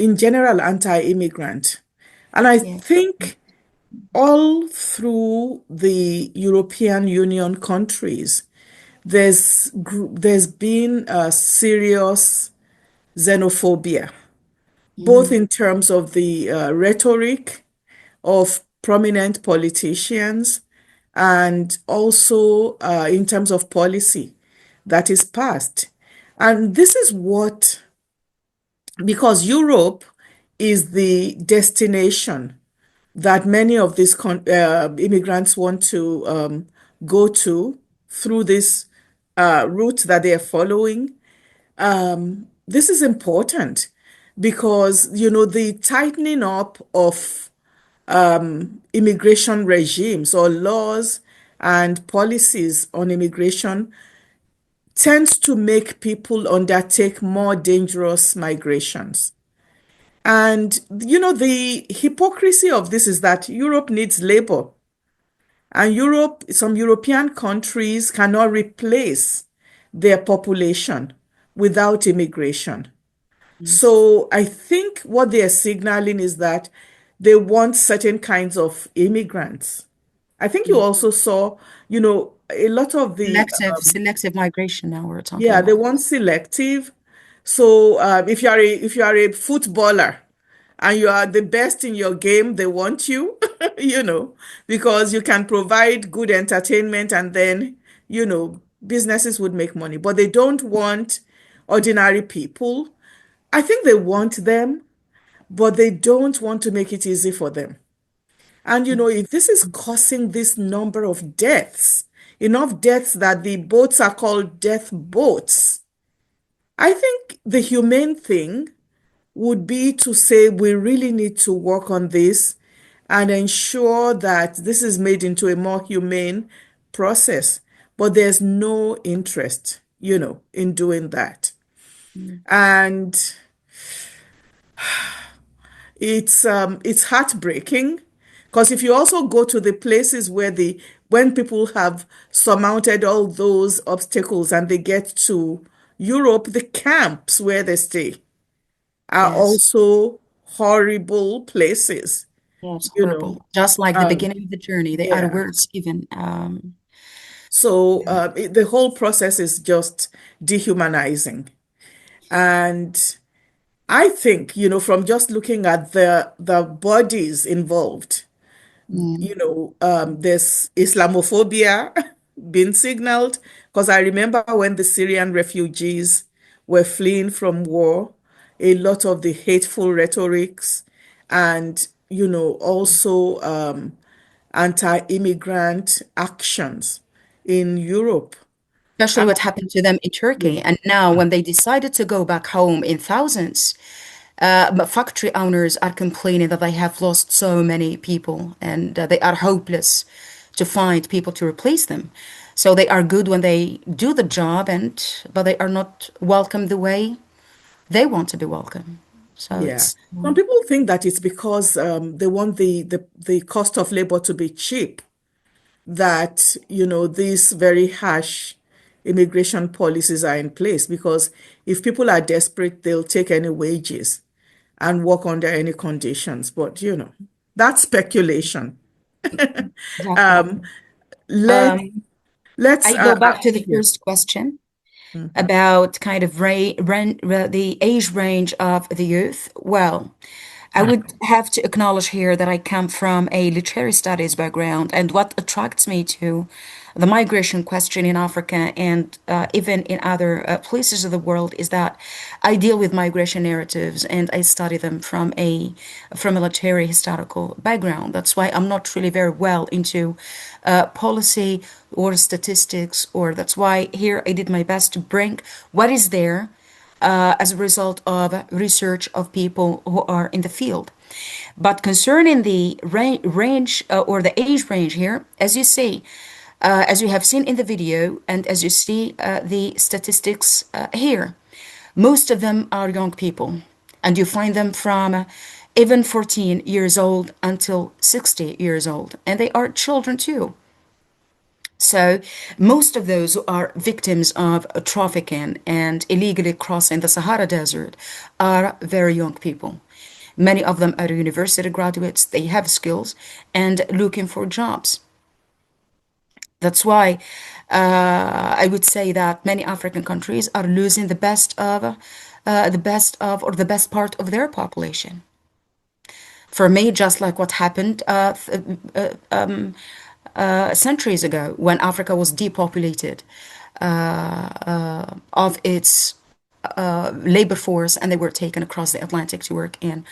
in general, anti-immigrant. And I Yeah. think all through the European Union countries, there's been a serious xenophobia, both Mm. in terms of the rhetoric of prominent politicians and also in terms of policy that is passed. And this is because Europe is the destination that many of these immigrants want to go to through this route that they are following. This is important because, the tightening up of immigration regimes or laws and policies on immigration tends to make people undertake more dangerous migrations. And, the hypocrisy of this is that Europe needs labor, and some European countries cannot replace their population without immigration. Yes. So I think what they are signaling is that they want certain kinds of immigrants. I think you Mm. also saw, a lot of the, Selective migration now we're talking yeah, they about. want selective. So if you are a footballer and you are the best in your game, they want you, because you can provide good entertainment and then, businesses would make money. But they don't want ordinary people. I think they want them, but they don't want to make it easy for them. And if this is causing this number of deaths, enough deaths that the boats are called death boats, I think the humane thing would be to say we really need to work on this and ensure that this is made into a more humane process. But there's no interest, in doing that. Mm. And it's heartbreaking because if you also go to the places when people have surmounted all those obstacles and they get to Europe, the camps where they stay are Yes. also horrible places, Yes, you know. horrible. Just like the Um, beginning of the journey, they are yeah. words even. So the whole process is just dehumanizing. And I think, from just looking at the bodies involved, Mm. there's Islamophobia being signaled because I remember when the Syrian refugees were fleeing from war, a lot of the hateful rhetorics and also anti-immigrant actions in Europe. Especially And what happened to them in Turkey. And now, when they decided to go back home in thousands, but factory owners are complaining that they have lost so many people and they are hopeless to find people to replace them. So they are good when they do the job, but they are not welcome the way they want to be welcome. So yeah, it's some people think that it's because they want the cost of labor to be cheap, that these very harsh immigration policies are in place, because if people are desperate, they'll take any wages and work under any conditions. But that's speculation. exactly. Um, let Um, let's I go back to the yeah. first question Mhm. about kind of the age range of the youth. Well, I would have to acknowledge here that I come from a literary studies background, and what attracts me to the migration question in Africa and even in other places of the world is that I deal with migration narratives and I study them from a literary historical background. That's why I'm not really very well into policy or statistics, or that's why here I did my best to bring what is there as a result of research of people who are in the field. But concerning the range or the age range here, as you see, as you have seen in the video, and as you see the statistics here, most of them are young people, and you find them from even 14 years old until 60 years old, and they are children too. So, most of those who are victims of trafficking and illegally crossing the Sahara Desert are very young people. Many of them are university graduates, they have skills and looking for jobs. That's why I would say that many African countries are losing or the best part of their population. For me, just like what happened centuries ago when Africa was depopulated of its labor force and they were taken across the Atlantic to work in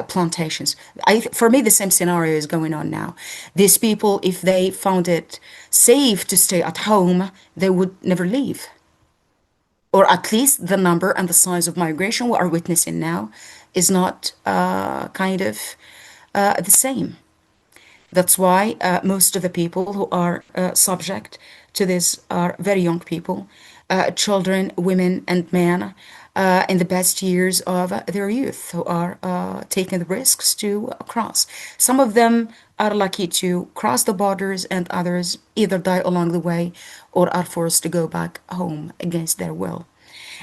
plantations. For me, the same scenario is going on now. These people, if they found it safe to stay at home, they would never leave. Or at least the number and the size of migration we are witnessing now is not kind of the same. That's why most of the people who are subject to this are very young people, children, women, and men in the best years of their youth who are taking the risks to cross. Some of them are lucky to cross the borders, and others either die along the way or are forced to go back home against their will.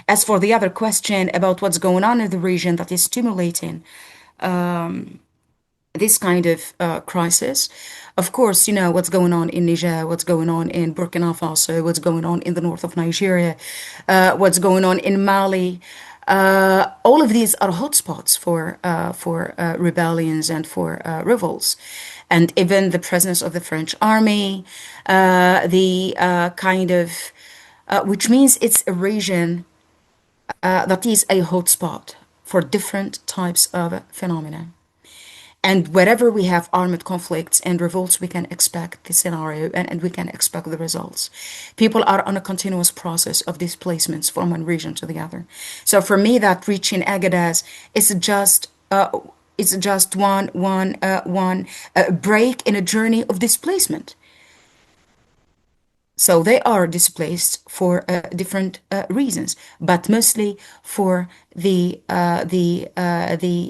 As for the other question about what's going on in the region that is stimulating this kind of crisis. Of course, you know what's going on in Niger, what's going on in Burkina Faso, what's going on in the north of Nigeria, what's going on in Mali. All of these are hotspots for rebellions and for revolts, and even the presence of the French army, the kind of which means it's a region that is a hotspot for different types of phenomena. And wherever we have armed conflicts and revolts, we can expect the scenario and we can expect the results. People are on a continuous process of displacements from one region to the other. So for me, that reaching Agadez is just one break in a journey of displacement. So they are displaced for different reasons, but mostly for the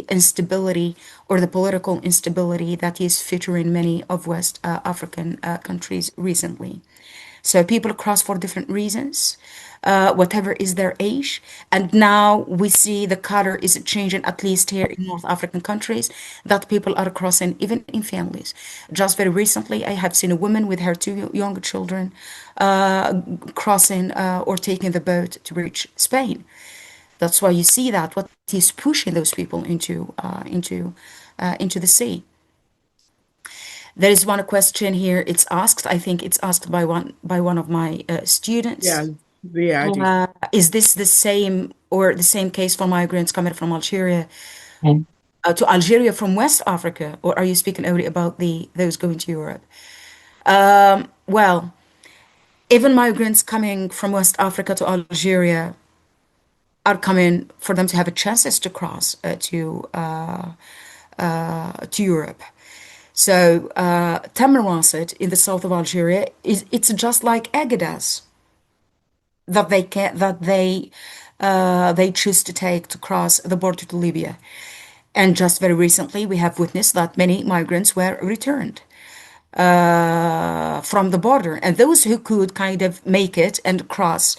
instability or the political instability that is featuring many of West African countries recently. So people cross for different reasons, whatever is their age. And now we see the color is changing, at least here in North African countries, that people are crossing even in families. Just very recently, I have seen a woman with her two young children crossing or taking the boat to reach Spain. That's why you see that what is pushing those people into the sea. There is one question here. It's asked. I think it's asked by one of my Yeah, students. Ziadi. Is this the same or the same case for migrants coming from Algeria? To Algeria from West Africa, or are you speaking only about the those going to Europe? Well, even migrants coming from West Africa to Algeria are coming for them to have a chances to cross to Europe. So Tamerlanet in the south of Algeria is it's just like Agadez that they choose to take to cross the border to Libya. And just very recently, we have witnessed that many migrants were returned from the border, and those who could kind of make it and cross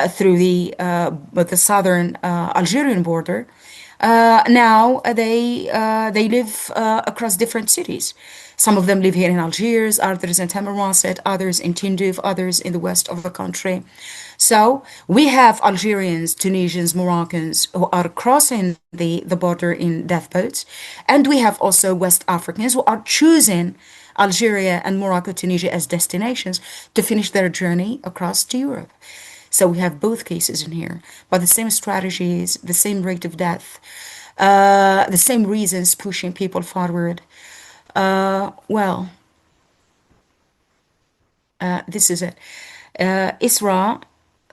through the southern Algerian border. Now they live across different cities. Some of them live here in Algiers, others in Tamerlanet, others in Tindouf, others in the west of the country. So we have Algerians, Tunisians, Moroccans who are crossing the border in death boats, and we have also West Africans who are choosing Algeria and Morocco, Tunisia as destinations to finish their journey across to Europe. So we have both cases in here, but the same strategies, the same rate of death, the same reasons pushing people forward. Well, this is it. Isra,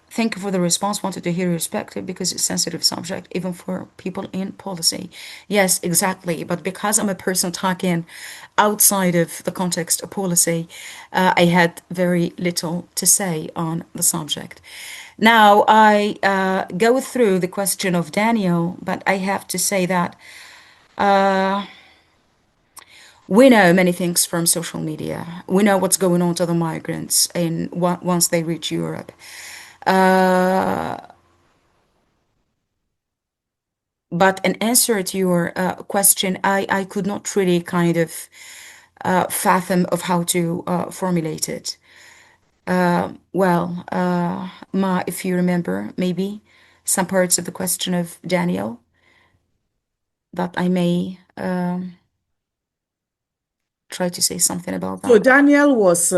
thank you for the response. Wanted to hear your perspective because it's a sensitive subject, even for people in policy. Yes, exactly. But because I'm a person talking outside of the context of policy, I had very little to say on the subject. Now, I go through the question of Daniel, but I have to say that we know many things from social media. We know what's going on to the migrants in once they reach Europe. Uh, but in answer to your question, I could not really kind of fathom of how to formulate it. Ma, if you remember, maybe some parts of the question of Daniel that I may try to say something about So that. Daniel was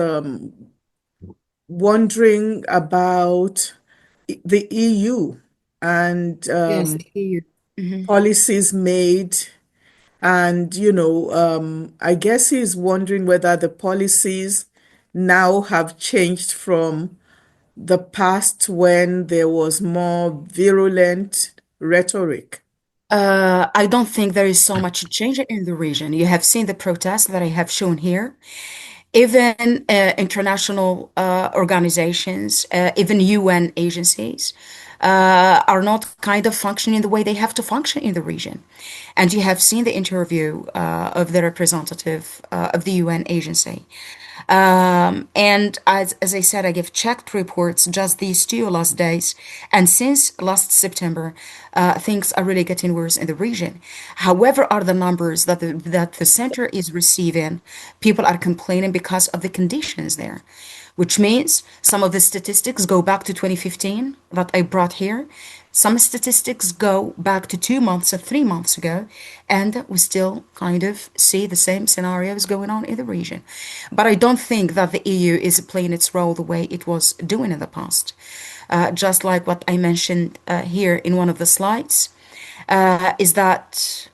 wondering about the EU and Yes, EU. Mhm. policies made. And, I guess he's wondering whether the policies now have changed from the past when there was more virulent rhetoric. I don't think there is so much change in the region. You have seen the protests that I have shown here. Even international organizations, even UN agencies, are not kind of functioning the way they have to function in the region. And you have seen the interview of the representative of the UN agency. And as I said, I have checked reports just these 2 last days. And since last September, things are really getting worse in the region. However, are the numbers that the center is receiving, people are complaining because of the conditions there, which means some of the statistics go back to 2015 that I brought here. Some statistics go back to 2 months or 3 months ago, and we still kind of see the same scenarios going on in the region. But I don't think that the EU is playing its role the way it was doing in the past. Just like what I mentioned here in one of the slides, is that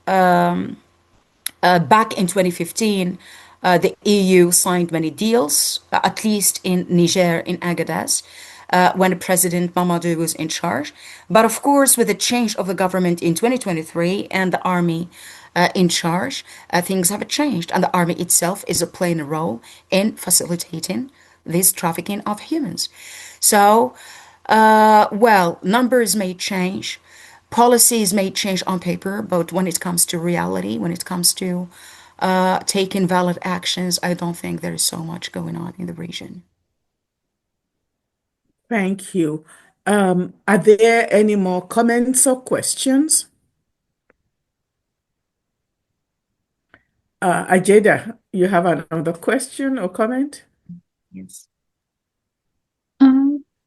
back in 2015, the EU signed many deals, at least in Niger, in Agadez, when President Mamadou was in charge. But of course, with the change of the government in 2023 and the army in charge, things have changed. And the army itself is playing a role in facilitating this trafficking of humans. So, numbers may change, policies may change on paper, but when it comes to reality, when it comes to taking valid actions, I don't think there is so much going on in the region. Thank you. Are there any more comments or questions? Ajeda, you have another question or comment? Yes.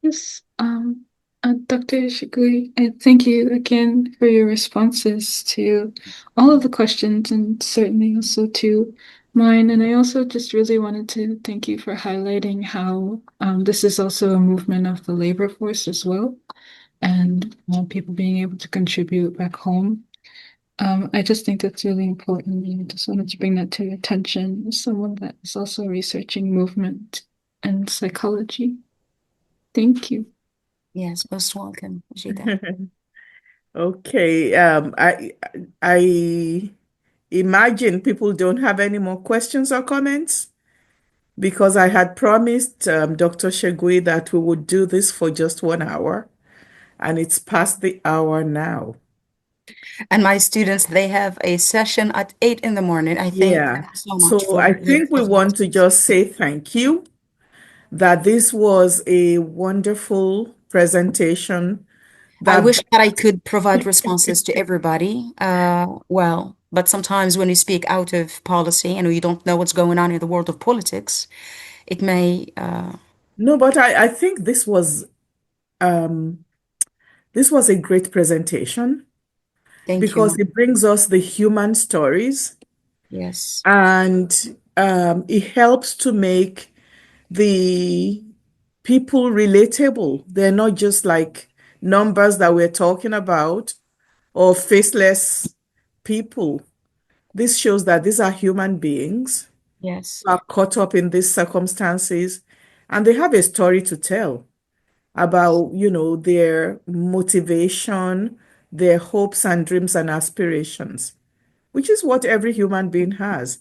Yes, Dr. Shigui, I thank you again for your responses to all of the questions and certainly also to mine. And I also just really wanted to thank you for highlighting how this is also a movement of the labor force as well, and people being able to contribute back home. I just think that's really important. I just wanted to bring that to your attention as someone that is also researching movement and psychology. Thank you. Yes, most welcome, Jida. Okay. I imagine people don't have any more questions or comments because I had promised Dr. Shegui that we would do this for just 1 hour, and it's past the hour now. And my students, they have a session at 8 in the morning. I thank Yeah. them so much So for I their think we want to presentations. just say thank you, that this was a wonderful presentation I that wish that I could provide responses to everybody. Well, but sometimes when you speak out of policy and you don't know what's going on in the world of politics, it may, no, but I think um this was a great presentation thank you, because Ma. it brings us the human stories Yes, and it helps to make the people relatable. They're not just like numbers that we're talking about or faceless people. This shows that these are human beings yes, who are caught up in these circumstances and they have a story to tell about, their motivation, their hopes and dreams and aspirations, which is what every human being has,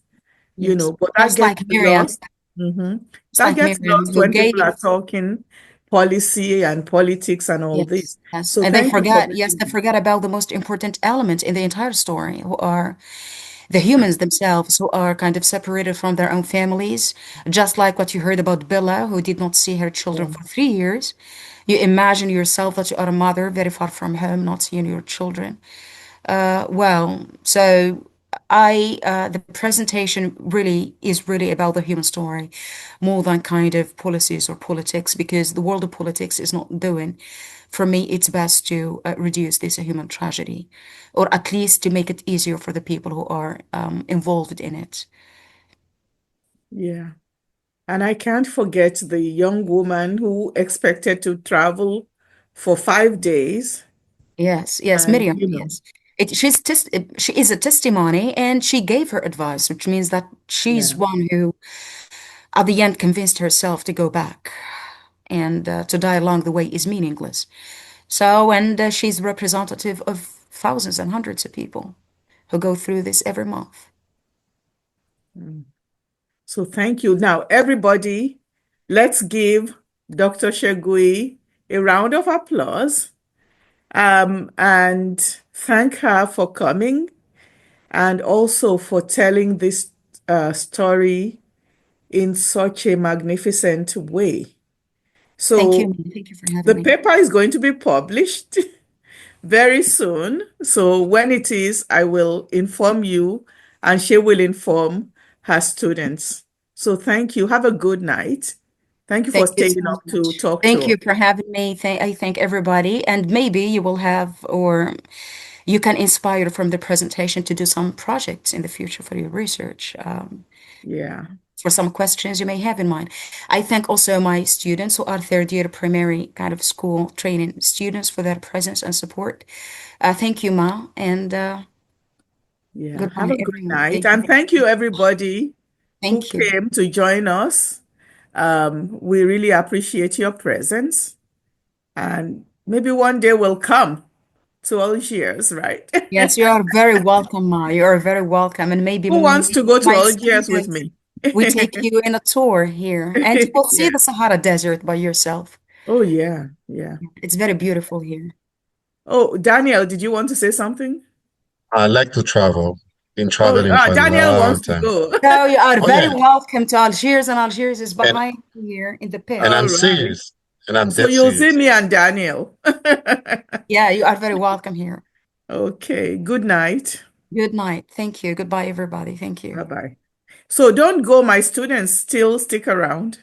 yes. but that Just gets like Miriam, lost. hmm just That like gets Miriam, lost who when people gave, are talking policy and politics and all this. yes, yes. So And they thank you for forget, yes, bringing they it. forget about the most important element in the entire story, who are the humans themselves who are kind of separated from their own families, just like what you heard about Bella, who did not see her children Yeah. for 3 years. You imagine yourself that you are a mother very far from home, not seeing your children. So the presentation really is really about the human story more than kind of policies or politics, because the world of politics is not doing. For me, it's best to reduce this human tragedy, or at least to make it easier for the people who are involved in it. Yeah. And I can't forget the young woman who expected to travel for 5 days. Yes, yes, And, Miriam, yes. She is a testimony, and she gave her advice, which means that she's yeah. one who, at the end, convinced herself to go back. And to die along the way is meaningless. So, and she's representative of thousands and hundreds of people who go through this every month. Mm. So thank you. Now, everybody, let's give Dr. Shegui a round of applause and thank her for coming and also for telling this story in such a magnificent way. Thank you. So Thank you for having the me. paper is going to be published very soon. So when it is, I will inform you and she will inform her students. So thank you. Have a good night. Thank you for Thank you so staying up to much. talk Thank to us. you for having me. I thank everybody. And maybe you will have, or you can inspire from the presentation to do some projects in the future for your research, Yeah. for some questions you may have in mind. I thank also my students who are third year primary kind of school training students for their presence and support. Thank you, Ma, and Yeah. Have goodbye, a good everyone. night. Thank you And very thank you, much. everybody who Thank you. came to join us. We really appreciate your presence. And maybe one day we'll come to Algiers, right? Yes, you are very welcome, Ma. You are very welcome. And maybe Who wants to go to my Algiers with students, me? we take you in a tour here, and you will see Yeah. the Sahara Desert by yourself. Oh, yeah. Yeah. It's very beautiful here. Oh, Daniel, did you want to say something? I like to travel. Been Oh, traveling for a Daniel long wants to time. go. So you are Oh very yeah, welcome to Algiers, and Algiers is and behind here in the and pic. All I'm right. serious, and I'm So dead you'll see serious. me and Daniel. Yeah, you are very welcome here. Okay. Good night. Good night. Thank you. Goodbye, everybody. Thank you. Bye-bye. So don't go, my students. Still stick around.